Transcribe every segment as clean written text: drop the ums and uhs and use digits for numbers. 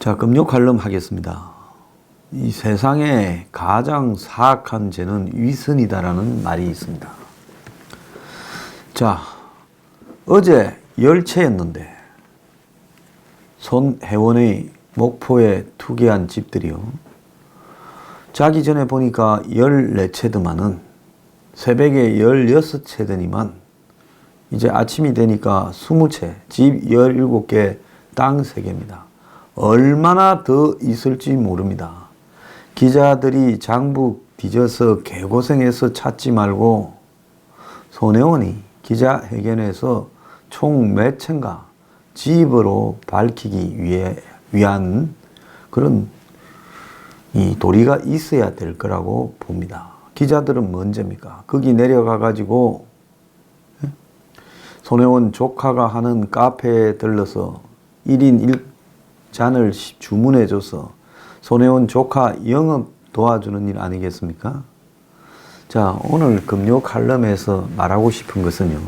자, 금요 칼럼 하겠습니다. 이 세상에 가장 사악한 죄는 위선이다라는 말이 있습니다. 자, 어제 열채였는데 손혜원의 목포에 투기한 집들이요. 자기 전에 보니까 14채더만은 새벽에 16채더니만 이제 아침이 되니까 20채, 집 17개, 땅 3개입니다. 얼마나 더 있을지 모릅니다. 기자들이 장북 뒤져서 개고생해서 찾지 말고 손혜원이 기자회견에서 총 몇 채인가 집으로 밝히기 위한 그런 이 도리가 있어야 될 거라고 봅니다. 기자들은 뭔죄입니까? 거기 내려가 가지고 손혜원 조카가 하는 카페에 들러서 1인 1잔을 주문해줘서 손혜원 조카 영업 도와주는 일 아니겠습니까? 자, 오늘 금요 칼럼에서 말하고 싶은 것은요,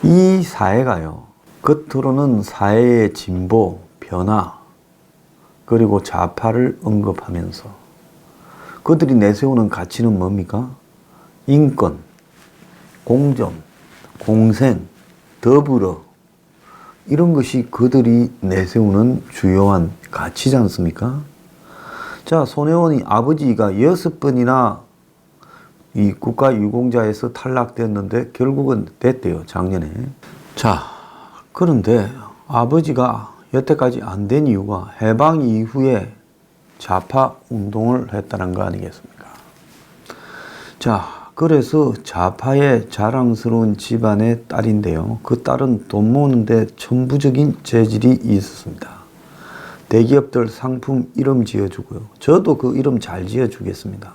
이 사회가요, 겉으로는 사회의 진보, 변화, 그리고 좌파를 언급하면서 그들이 내세우는 가치는 뭡니까? 인권, 공정, 공생, 더불어, 이런 것이 그들이 내세우는 주요한 가치지 않습니까? 자, 손혜원이 아버지가 6번이나 이 국가유공자에서 탈락됐는데 결국은 됐대요, 작년에. 자, 그런데 아버지가 여태까지 안 된 이유가 해방 이후에 좌파 운동을 했다는 거 아니겠습니까? 자, 그래서 좌파의 자랑스러운 집안의 딸인데요. 그 딸은 돈 모으는데 천부적인 재질이 있었습니다. 대기업들 상품 이름 지어주고요. 저도 그 이름 잘 지어주겠습니다.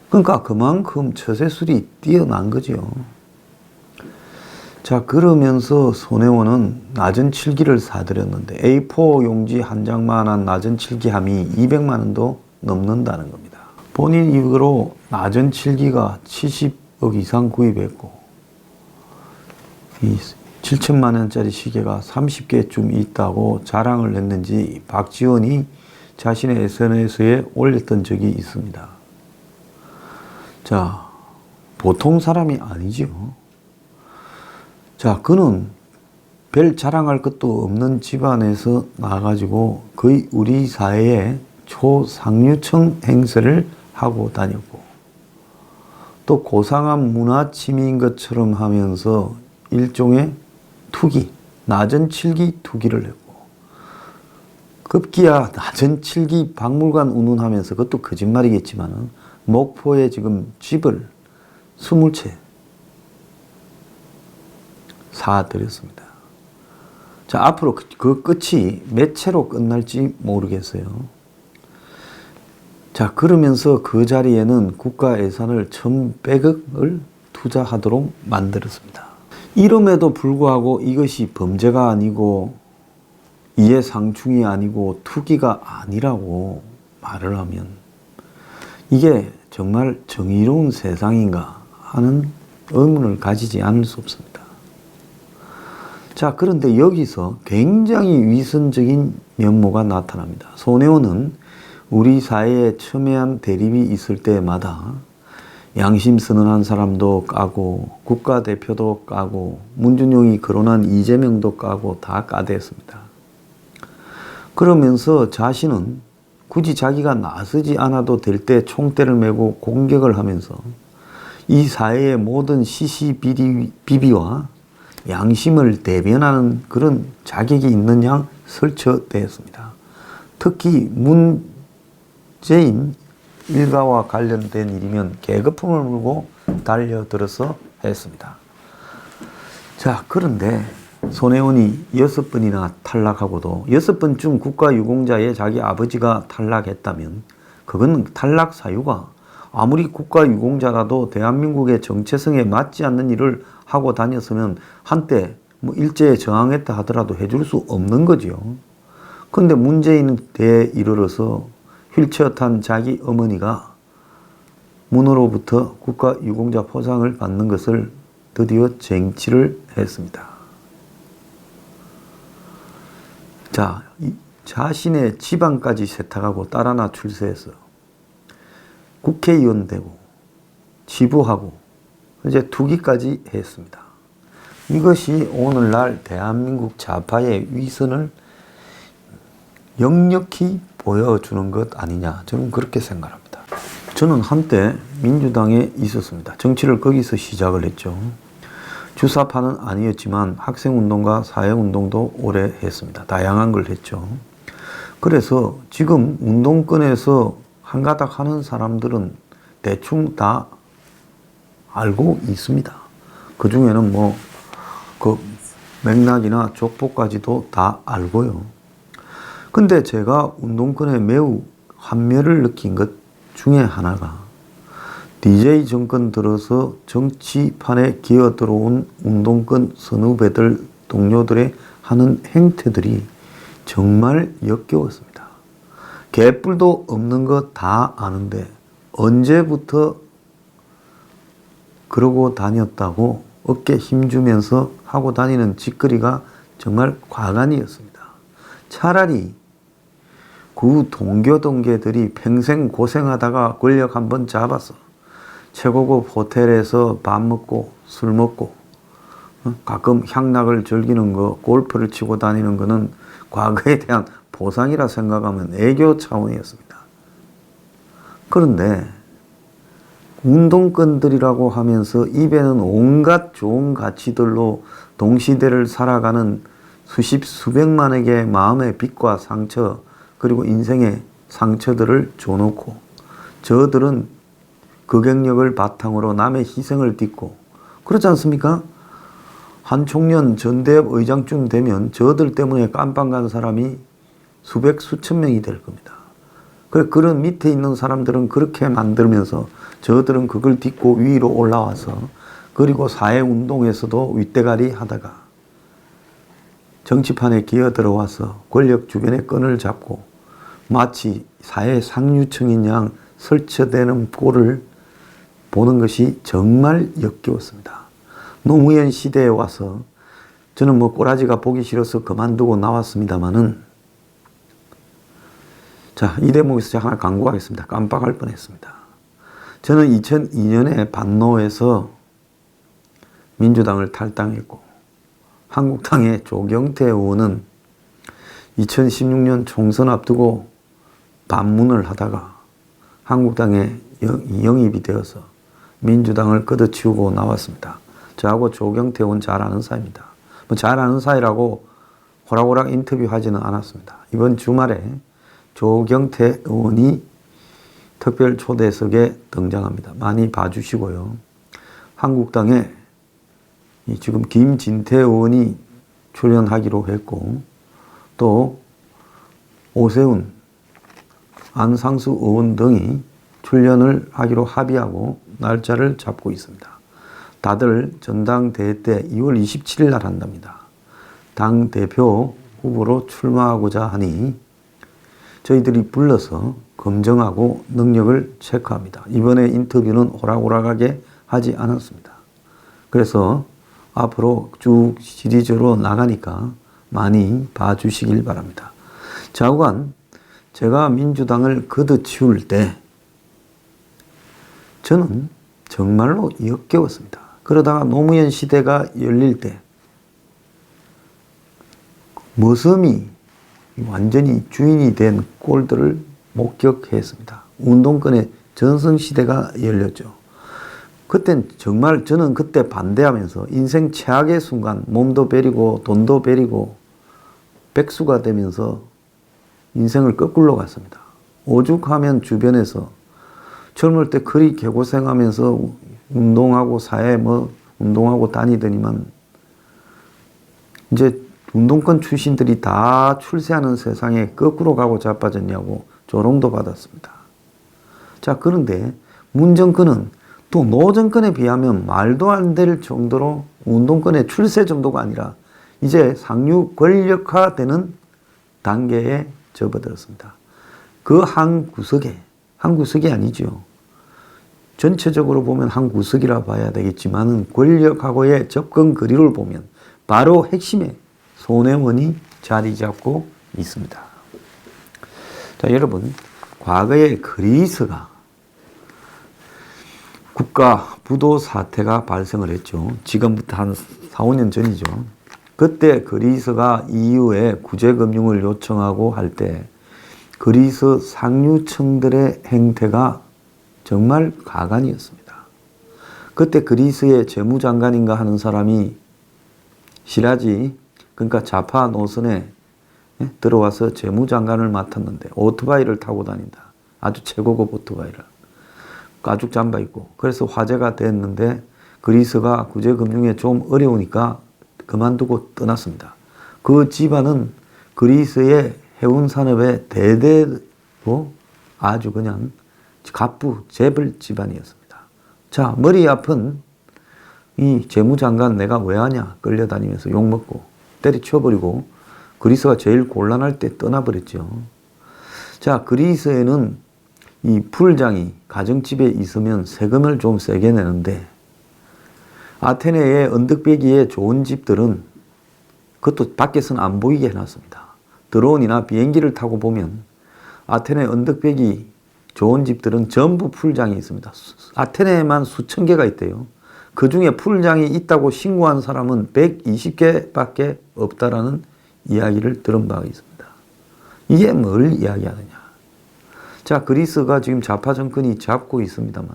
그러니까 그만큼 처세술이 뛰어난 거죠. 자, 그러면서 손혜원은 낮은 칠기를 사들였는데 A4 용지 한 장만한 낮은 칠기함이 200만 원도 넘는다는 겁니다. 본인 입으로 낮은 칠기가 70억 이상 구입했고 이 7천만 원짜리 시계가 30개쯤 있다고 자랑을 했는지 박지원이 자신의 SNS에 올렸던 적이 있습니다. 자, 보통 사람이 아니지요. 자, 그는 별 자랑할 것도 없는 집안에서 나가지고 거의 우리 사회의 초상류층 행세를 하고 다녔고 또 고상한 문화침인 것처럼 하면서 일종의 투기, 낮은 칠기 투기를 했고 급기야 낮은 칠기 박물관 운운하면서 그것도 거짓말이겠지만 목포에 지금 집을 20채 사들였습니다. 자, 앞으로 그 끝이 몇 채로 끝날지 모르겠어요. 자, 그러면서 그 자리에는 국가 예산을 1,100억을 투자하도록 만들었습니다. 이름에도 불구하고 이것이 범죄가 아니고 이해상충이 아니고 투기가 아니라고 말을 하면 이게 정말 정의로운 세상인가 하는 의문을 가지지 않을 수 없습니다. 자, 그런데 여기서 굉장히 위선적인 면모가 나타납니다. 손혜원은 우리 사회에 첨예한 대립이 있을 때마다 양심 선언한 사람도 까고 국가대표도 까고 문준용이 거론한 이재명도 까고 다 까댔습니다. 그러면서 자신은 굳이 자기가 나서지 않아도 될 때 총대를 메고 공격을 하면서 이 사회의 모든 시시비비와 양심을 대변하는 그런 자격이 있는 양 설쳐대었습니다. 특히 문재인 일가와 관련된 일이면 계급품을 물고 달려들어서 했습니다. 자, 그런데 손혜원이 6번이나 탈락하고도 6번쯤 국가유공자에 자기 아버지가 탈락했다면 그건 탈락 사유가 아무리 국가유공자라도 대한민국의 정체성에 맞지 않는 일을 하고 다녔으면 한때 뭐 일제에 저항했다 하더라도 해줄 수 없는 거죠. 그런데 문재인 대에 이르러서 휠체어 탄 자기 어머니가 문으로부터 국가유공자 포상을 받는 것을 드디어 쟁취를 했습니다. 자, 자신의 집안까지 세탁하고 딸 하나 출세해서 국회의원 되고 지부하고 이제 투기까지 했습니다. 이것이 오늘날 대한민국 좌파의 위선을 역력히 보여주는 것 아니냐, 저는 그렇게 생각합니다. 저는 한때 민주당에 있었습니다. 정치를 거기서 시작을 했죠. 주사파는 아니었지만 학생운동과 사회운동도 오래 했습니다. 다양한 걸 했죠. 그래서 지금 운동권에서 한가닥 하는 사람들은 대충 다 알고 있습니다. 그 중에는 뭐 그 맥락이나 족보까지도 다 알고요. 근데 제가 운동권에 매우 환멸을 느낀 것 중에 하나가 DJ 정권 들어서 정치판에 기어 들어온 운동권 선후배들, 동료들의 하는 행태들이 정말 역겨웠습니다. 개뿔도 없는 거 다 아는데 언제부터 그러고 다녔다고 어깨 힘주면서 하고 다니는 짓거리가 정말 과간이었습니다. 차라리 그 동교동계들이 평생 고생하다가 권력 한번 잡아서 최고급 호텔에서 밥 먹고 술 먹고 가끔 향락을 즐기는 거, 골프를 치고 다니는 거는 과거에 대한 보상이라 생각하면 애교 차원이었습니다. 그런데 운동권들이라고 하면서 입에는 온갖 좋은 가치들로 동시대를 살아가는 수십 수백만에게 마음의 빚과 상처 그리고 인생의 상처들을 줘놓고 저들은 그 경력을 바탕으로 남의 희생을 딛고 그렇지 않습니까? 한 총련 전대협 의장쯤 되면 저들 때문에 깜빵 간 사람이 수백 수천 명이 될 겁니다. 그런 밑에 있는 사람들은 그렇게 만들면서 저들은 그걸 딛고 위로 올라와서 그리고 사회운동에서도 윗대가리 하다가 정치판에 기어 들어와서 권력 주변의 끈을 잡고 마치 사회 상류층인 양 설치되는 꼴을 보는 것이 정말 역겨웠습니다. 노무현 시대에 와서 저는 뭐 꼬라지가 보기 싫어서 그만두고 나왔습니다만은 자, 이 대목에서 제가 하나 강구하겠습니다. 깜빡할 뻔했습니다. 저는 2002년에 반노에서 민주당을 탈당했고 한국당의 조경태 의원은 2016년 총선 앞두고 반문을 하다가 한국당에 영입이 되어서 민주당을 걷어치우고 나왔습니다. 저하고 조경태 의원 잘 아는 사이입니다. 뭐 잘 아는 사이라고 호락호락 인터뷰하지는 않았습니다. 이번 주말에 조경태 의원이 특별 초대석에 등장합니다. 많이 봐주시고요. 한국당에 지금 김진태 의원이 출연하기로 했고 또 오세훈, 안상수 의원 등이 출연을 하기로 합의하고 날짜를 잡고 있습니다. 다들 전당대회 때 2월 27일 날 한답니다. 당대표 후보로 출마하고자 하니 저희들이 불러서 검증하고 능력을 체크합니다. 이번에 인터뷰는 오락오락하게 하지 않았습니다. 그래서 앞으로 쭉 시리즈로 나가니까 많이 봐주시길 바랍니다. 좌우간 제가 민주당을 걷어치울 때 저는 정말로 역겨웠습니다. 그러다가 노무현 시대가 열릴 때 머슴이 완전히 주인이 된 꼴들을 목격했습니다. 운동권의 전성시대가 열렸죠. 그땐 정말 저는 그때 반대하면서 인생 최악의 순간 몸도 베리고 돈도 베리고 백수가 되면서 인생을 거꾸로 갔습니다. 오죽하면 주변에서 젊을 때 그리 개고생하면서 운동하고 사회 운동하고 다니더니만 이제 운동권 출신들이 다 출세하는 세상에 거꾸로 가고 자빠졌냐고 조롱도 받았습니다. 자, 그런데 문정권은 또 노정권에 비하면 말도 안 될 정도로 운동권의 출세 정도가 아니라 이제 상류 권력화되는 단계에 접어들었습니다. 그 한 구석이 아니죠. 전체적으로 보면 한 구석이라 봐야 되겠지만 권력하고의 접근 거리를 보면 바로 핵심에 손혜원이 자리 잡고 있습니다. 자, 여러분, 과거에 그리스가 국가 부도 사태가 발생을 했죠. 지금부터 한 4, 5년 전이죠. 그때 그리스가 EU에 구제금융을 요청하고 할 때 그리스 상류층들의 행태가 정말 가관이었습니다. 그때 그리스의 재무장관인가 하는 사람이 시라지, 그러니까 좌파 노선에 들어와서 재무장관을 맡았는데 오토바이를 타고 다닌다. 아주 최고급 오토바이를. 가죽 잠바 입고. 그래서 화제가 됐는데 그리스가 구제금융에 좀 어려우니까 그만두고 떠났습니다. 그 집안은 그리스의 해운산업의 대대로 아주 그냥 갑부 재벌 집안이었습니다. 자, 머리 아픈 이 재무장관 내가 왜 하냐 끌려다니면서 욕먹고 때려쳐버리고 그리스가 제일 곤란할 때 떠나버렸죠. 자, 그리스에는 이 풀장이 가정집에 있으면 세금을 좀 세게 내는데 아테네의 언덕배기에 좋은 집들은 그것도 밖에서는 안 보이게 해놨습니다. 드론이나 비행기를 타고 보면 아테네 언덕배기 좋은 집들은 전부 풀장이 있습니다. 아테네에만 수천 개가 있대요. 그 중에 풀장이 있다고 신고한 사람은 120개밖에 없다라는 이야기를 들은 바가 있습니다. 이게 뭘 이야기하느냐. 자, 그리스가 지금 좌파 정권이 잡고 있습니다만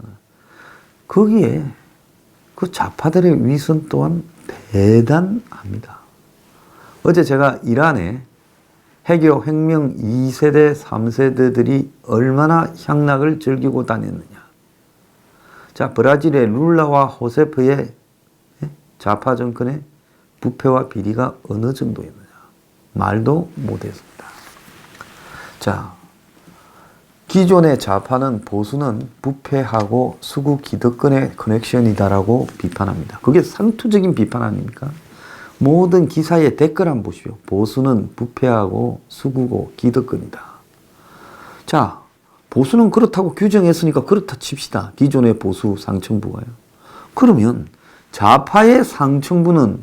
거기에 그 좌파들의 위선 또한 대단합니다. 어제 제가 이란에 해교 혁명 2세대, 3세대들이 얼마나 향락을 즐기고 다녔느냐. 자, 브라질의 룰라와 호세프의 좌파 정권의 부패와 비리가 어느 정도였느냐. 말도 못했습니다. 자, 기존의 좌파는 보수는 부패하고 수구 기득권의 커넥션이다라고 비판합니다. 그게 상투적인 비판 아닙니까? 모든 기사의 댓글 한번 보십시오. 보수는 부패하고 수구고 기득권이다. 자, 보수는 그렇다고 규정했으니까 그렇다 칩시다. 기존의 보수 상층부가요. 그러면 좌파의 상층부는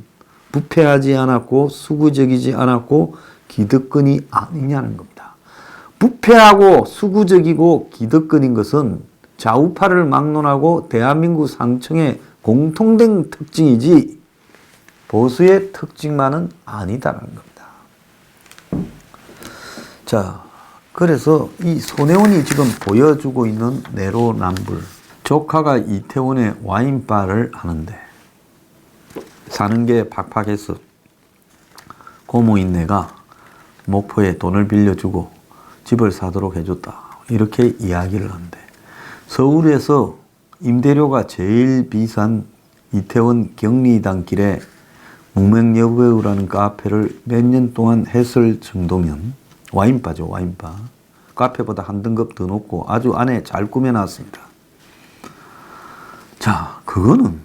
부패하지 않았고 수구적이지 않았고 기득권이 아니냐는 겁니다. 부패하고 수구적이고 기득권인 것은 좌우파를 막론하고 대한민국 상층의 공통된 특징이지 보수의 특징만은 아니다라는 겁니다. 자, 그래서 이 손혜원이 지금 보여주고 있는 내로남불. 조카가 이태원에 와인바를 하는데 사는 게 팍팍해서 고모인네가 목포에 돈을 빌려주고 집을 사도록 해줬다. 이렇게 이야기를 하는데 서울에서 임대료가 제일 비싼 이태원 경리단 길에 무명여배우라는 카페를 몇 년 동안 했을 정도면 와인바죠, 와인바. 카페보다 한 등급 더 높고 아주 안에 잘 꾸며놨습니다. 자, 그거는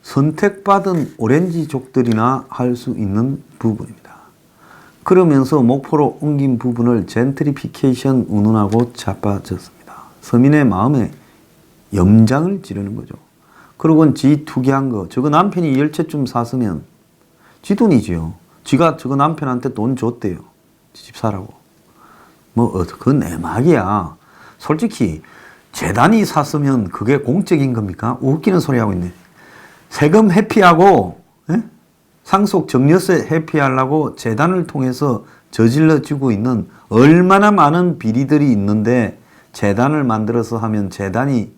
선택받은 오렌지족들이나 할 수 있는 부분입니다. 그러면서 목포로 옮긴 부분을 젠트리피케이션 운운하고 자빠졌습니다. 서민의 마음에 염장을 지르는 거죠. 그러고는 지 투기한 거, 저거 남편이 10채쯤 샀으면 지 돈이지요. 지가 저거 남편한테 돈 줬대요. 집 사라고. 그건 내막이야. 솔직히 재단이 샀으면 그게 공적인 겁니까? 웃기는 소리 하고 있네. 세금 회피하고 상속 증여세 회피하려고 재단을 통해서 저질러지고 있는 얼마나 많은 비리들이 있는데 재단을 만들어서 하면 재단이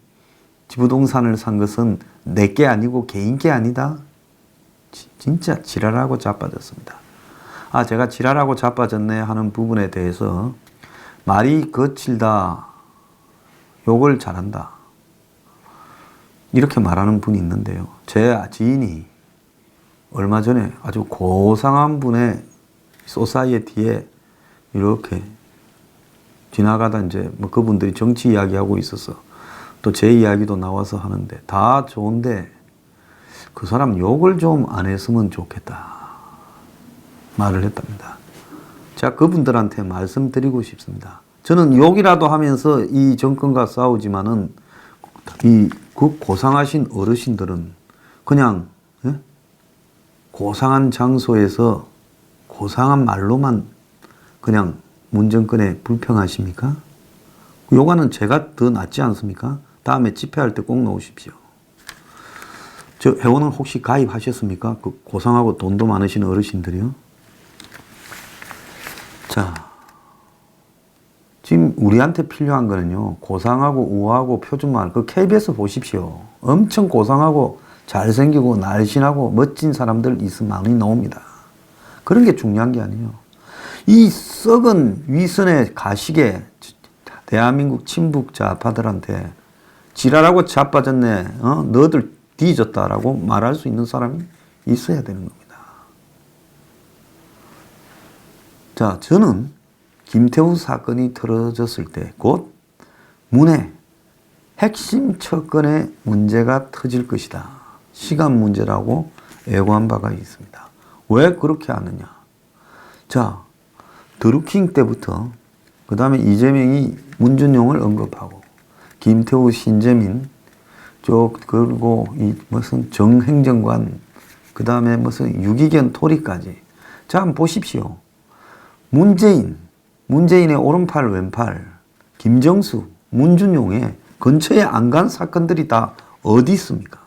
부동산을 산 것은 내 게 아니고 개인 게 아니다. 진짜 지랄하고 자빠졌습니다. 아, 제가 지랄하고 자빠졌네 하는 부분에 대해서 말이 거칠다, 욕을 잘한다 이렇게 말하는 분이 있는데요. 제 지인이 얼마 전에 아주 고상한 분의 소사이어티에 이렇게 지나가다 이제 그분들이 정치 이야기하고 있어서 또 제 이야기도 나와서 하는데 다 좋은데 그 사람 욕을 좀 안 했으면 좋겠다 말을 했답니다. 제가 그분들한테 말씀드리고 싶습니다. 저는 욕이라도 하면서 이 정권과 싸우지만은 그 고상하신 어르신들은 그냥 고상한 장소에서 고상한 말로만 그냥 문정권에 불평하십니까? 요거는 제가 더 낫지 않습니까? 다음에 집회할 때 꼭 넣으십시오. 저 회원은 혹시 가입하셨습니까? 그 고상하고 돈도 많으신 어르신들이요. 자, 지금 우리한테 필요한 거는요, 고상하고 우아하고 표준말, 그 KBS 보십시오. 엄청 고상하고 잘생기고 날씬하고 멋진 사람들 있으면 많이 나옵니다. 그런 게 중요한 게 아니에요. 이 썩은 위선의 가식에 대한민국 친북 좌파들한테 지랄하고 자빠졌네, 너들 뒤졌다라고 말할 수 있는 사람이 있어야 되는 겁니다. 자, 저는 김태우 사건이 터져졌을 때 곧 문해 핵심 척건의 문제가 터질 것이다. 시간 문제라고 예고한 바가 있습니다. 왜 그렇게 하느냐? 자, 드루킹 때부터 그 다음에 이재명이 문준용을 언급하고 김태우, 신재민 그리고 이 무슨 정행정관 그 다음에 무슨 유기견 토리까지. 자, 한번 보십시오. 문재인의 오른팔 왼팔 김정수, 문준용의 근처에 안 간 사건들이 다 어디 있습니까?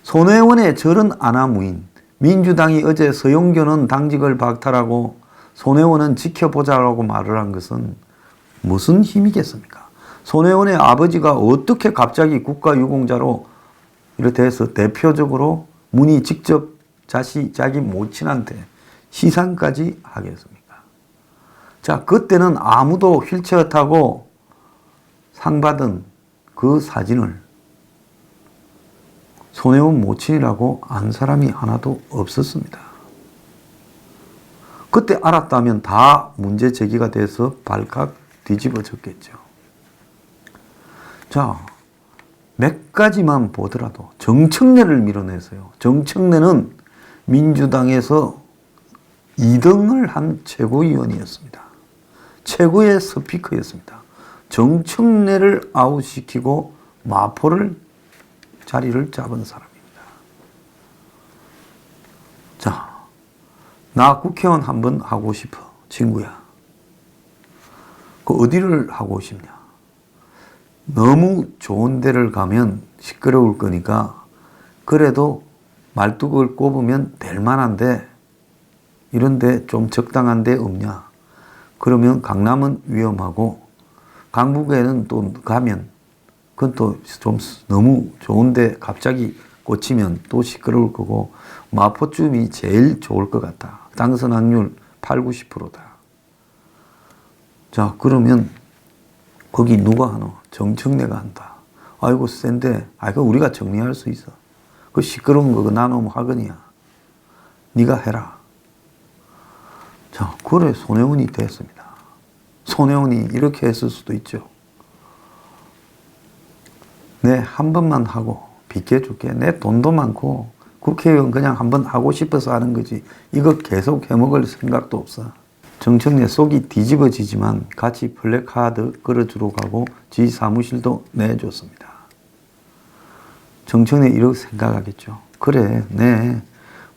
손혜원의 저런 아나무인, 민주당이 어제 서용교는 당직을 박탈하고 손혜원은 지켜보자라고 말을 한 것은 무슨 힘이겠습니까? 손혜원의 아버지가 어떻게 갑자기 국가유공자로 이렇게 해서 대표적으로 문이 직접 자기 모친한테 시상까지 하겠습니까? 자, 그때는 아무도 휠체어 타고 상 받은 그 사진을 손혜원 모친이라고 안 사람이 하나도 없었습니다. 그때 알았다면 다 문제 제기가 돼서 발칵 뒤집어졌겠죠. 자, 몇 가지만 보더라도 정청래를 밀어내서요. 정청래는 민주당에서 2등을 한 최고위원이었습니다. 최고의 스피커였습니다. 정청래를 아웃시키고 마포를 자리를 잡은 사람입니다. 자, 나 국회의원 한번 하고 싶어, 친구야. 그 어디를 하고 싶냐? 너무 좋은 데를 가면 시끄러울 거니까 그래도 말뚝을 꼽으면 될 만한데 이런데 좀 적당한 데 없냐? 그러면 강남은 위험하고 강북에는 또 가면 그건 또 좀 너무 좋은데 갑자기 꽂히면 또 시끄러울 거고 마포쯤이 제일 좋을 것 같다. 당선 확률 8, 90%다. 자, 그러면 거기 누가 하노? 정청래가 한다. 아이고 센데, 아이고 우리가 정리할 수 있어. 그 시끄러운 거 나누면 하거니야. 네가 해라. 자, 그래 손혜원이 됐습니다. 손혜원이 이렇게 했을 수도 있죠. 내 한 번만 하고 비켜줄게. 내 돈도 많고 국회의원 그냥 한 번 하고 싶어서 하는 거지. 이거 계속 해먹을 생각도 없어. 정청래 속이 뒤집어지지만 같이 플래카드 끌어주러 가고 지 사무실도 내줬습니다. 정청래 이렇게 생각하겠죠. 그래, 내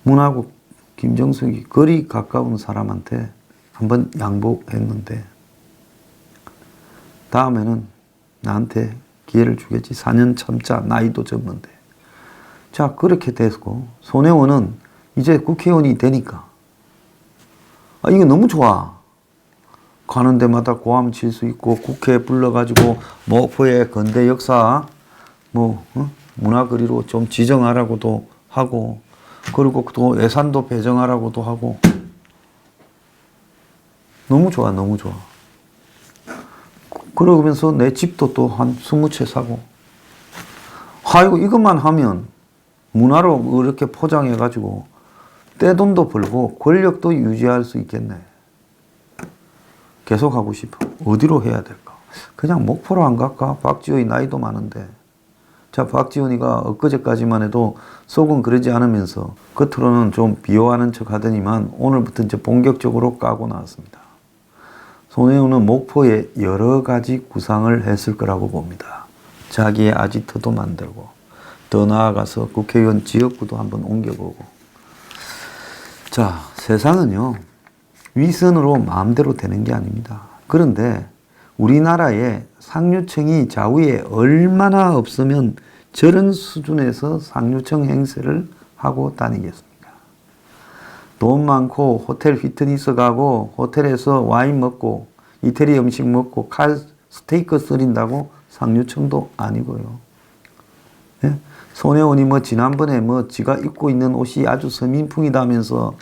문하고 김정숙이 거리 가까운 사람한테 한번 양보했는데 다음에는 나한테 기회를 주겠지. 4년 참자. 나이도 적는데. 자, 그렇게 됐고 손혜원은 이제 국회의원이 되니까 이거 너무 좋아. 가는 데마다 고함 칠 수 있고 국회에 불러가지고 목포의 근대 역사 문화거리로 좀 지정하라고도 하고 그리고 또 예산도 배정하라고도 하고 너무 좋아, 너무 좋아. 그러면서 내 집도 또 한 20채 사고 아이고 이것만 하면 문화로 이렇게 포장해가지고 떼돈도 벌고 권력도 유지할 수 있겠네. 계속 하고 싶어. 어디로 해야 될까? 그냥 목포로 안 갈까? 박지원이 나이도 많은데. 자, 박지원이가 엊그제까지만 해도 속은 그러지 않으면서 겉으로는 좀 비호하는 척 하더니만 오늘부터 이제 본격적으로 까고 나왔습니다. 손혜원은 목포에 여러 가지 구상을 했을 거라고 봅니다. 자기의 아지트도 만들고 더 나아가서 국회의원 지역구도 한번 옮겨보고. 자, 세상은요 위선으로 마음대로 되는 게 아닙니다. 그런데 우리나라에 상류층이 좌우에 얼마나 없으면 저런 수준에서 상류층 행세를 하고 다니겠습니까? 돈 많고 호텔 피트니스 가고 호텔에서 와인 먹고 이태리 음식 먹고 칼 스테이크 썰인다고 상류층도 아니고요. 예? 손혜원이 뭐 지난번에 뭐 지가 입고 있는 옷이 아주 서민풍이다면서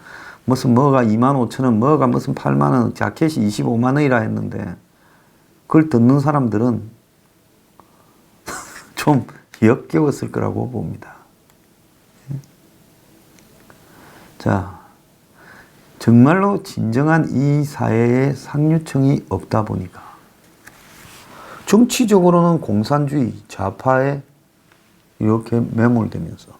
무슨 뭐가 25,000원, 뭐가 무슨 8만원, 자켓이 25만원이라 했는데 그걸 듣는 사람들은 좀 역겨웠을 거라고 봅니다. 자, 정말로 진정한 이 사회에 상류층이 없다 보니까 정치적으로는 공산주의, 좌파에 이렇게 매몰되면서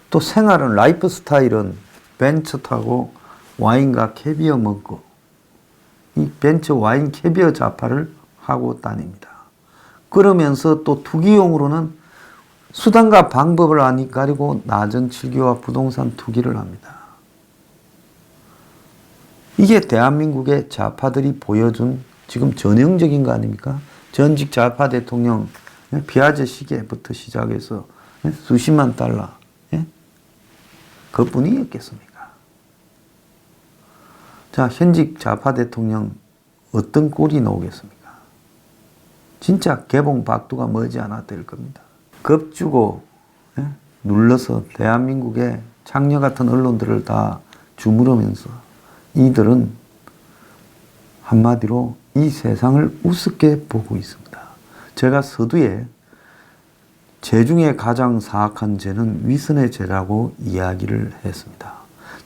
또 생활은, 라이프 스타일은 벤츠 타고 와인과 캐비어 먹고 이 벤츠, 와인, 캐비어 좌파를 하고 다닙니다. 그러면서 또 투기용으로는 수단과 방법을 안 가리고 낮은 칠기와 부동산 투기를 합니다. 이게 대한민국의 좌파들이 보여준 지금 전형적인 거 아닙니까? 전직 좌파 대통령 피아제 시계부터 시작해서 수십만 달러, 그뿐이었겠습니까? 자, 현직 좌파 대통령 어떤 꼴이 나오겠습니까? 진짜 개봉 박두가 머지않아 될 겁니다. 겁주고 눌러서 대한민국의 창녀 같은 언론들을 다 주무르면서 이들은 한마디로 이 세상을 우습게 보고 있습니다. 제가 서두에 죄 중에 가장 사악한 죄는 위선의 죄라고 이야기를 했습니다.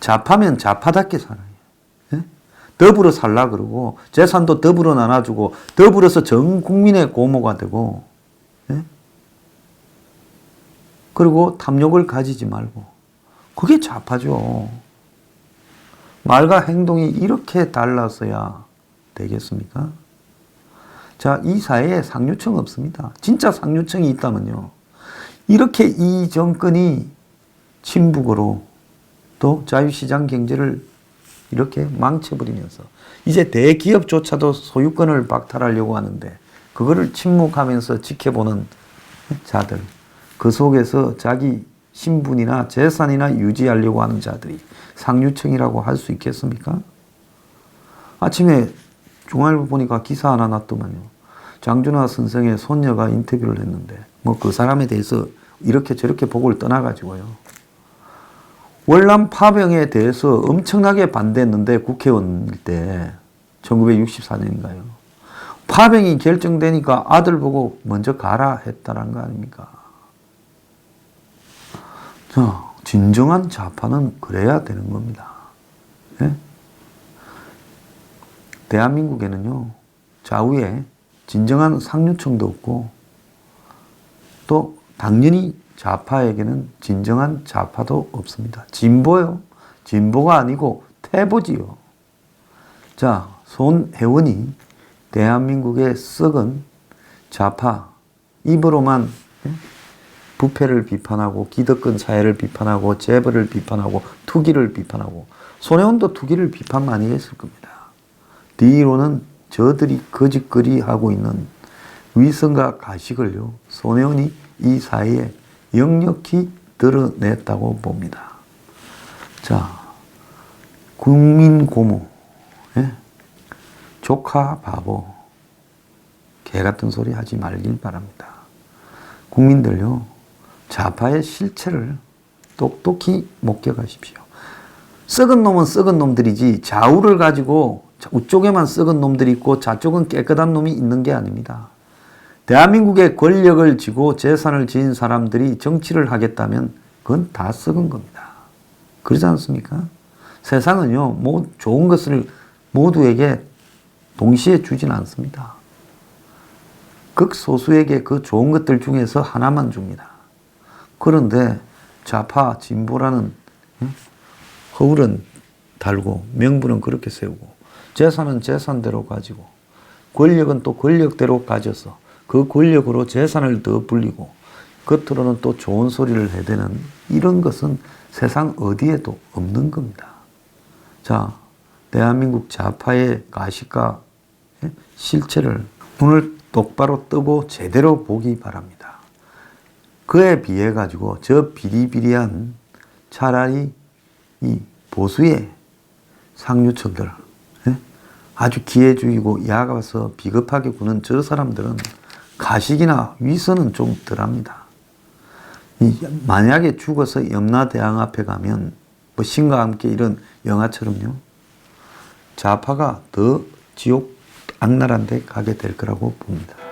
좌파면 좌파답게 살아요. 더불어 살라 그러고 재산도 더불어 나눠주고 더불어서 전 국민의 고모가 되고 그리고 탐욕을 가지지 말고 그게 좌파죠. 말과 행동이 이렇게 달라서야 되겠습니까? 자, 이 사회에 상류층 없습니다. 진짜 상류층이 있다면요. 이렇게 이 정권이 친북으로 또 자유시장 경제를 이렇게 망쳐버리면서 이제 대기업조차도 소유권을 박탈하려고 하는데 그거를 침묵하면서 지켜보는 자들, 그 속에서 자기 신분이나 재산이나 유지하려고 하는 자들이 상류층이라고 할 수 있겠습니까? 아침에 중앙일보 보니까 기사 하나 났더만요. 장준하 선생의 손녀가 인터뷰를 했는데 뭐 그 사람에 대해서 이렇게 저렇게 보고를 떠나가지고요. 월남 파병에 대해서 엄청나게 반대했는데 국회의원일 때 1964년인가요. 파병이 결정되니까 아들 보고 먼저 가라 했다는 거 아닙니까? 자, 진정한 좌파는 그래야 되는 겁니다. 예? 대한민국에는요, 좌우에 진정한 상류층도 없고, 또 당연히 좌파에게는 진정한 좌파도 없습니다. 진보요. 진보가 아니고 태보지요. 자, 손혜원이 대한민국의 썩은 좌파, 입으로만 부패를 비판하고 기득권 사회를 비판하고 재벌을 비판하고 투기를 비판하고 손혜원도 투기를 비판 많이 했을 겁니다. 뒤로는 저들이 거짓거리하고 있는 위선과 가식을요, 손혜원이 이 사회에 역력히 드러냈다고 봅니다. 자, 국민 고모, 조카 바보, 개 같은 소리 하지 말길 바랍니다. 국민들요, 좌파의 실체를 똑똑히 목격하십시오. 썩은 놈은 썩은 놈들이지 좌우를 가지고 우쪽에만 썩은 놈들이 있고 좌쪽은 깨끗한 놈이 있는 게 아닙니다. 대한민국의 권력을 쥐고 재산을 지은 사람들이 정치를 하겠다면 그건 다 썩은 겁니다. 그러지 않습니까? 세상은요, 뭐 좋은 것을 모두에게 동시에 주진 않습니다. 극소수에게 그 좋은 것들 중에서 하나만 줍니다. 그런데 좌파, 진보라는 허울은 달고 명분은 그렇게 세우고 재산은 재산대로 가지고 권력은 또 권력대로 가져서 그 권력으로 재산을 더 불리고 겉으로는 또 좋은 소리를 해대는 이런 것은 세상 어디에도 없는 겁니다. 자, 대한민국 좌파의 가시과 실체를 눈을 똑바로 뜨고 제대로 보기 바랍니다. 그에 비해 가지고 저 비리비리한 차라리 이 보수의 상류층들, 아주 기회주의고 야가서 비겁하게 구는 저 사람들은 가식이나 위선은 좀 덜합니다. 만약에 죽어서 염라대왕 앞에 가면 뭐 신과 함께 이런 영화처럼요, 좌파가 더 지옥 악랄한 데 가게 될 거라고 봅니다.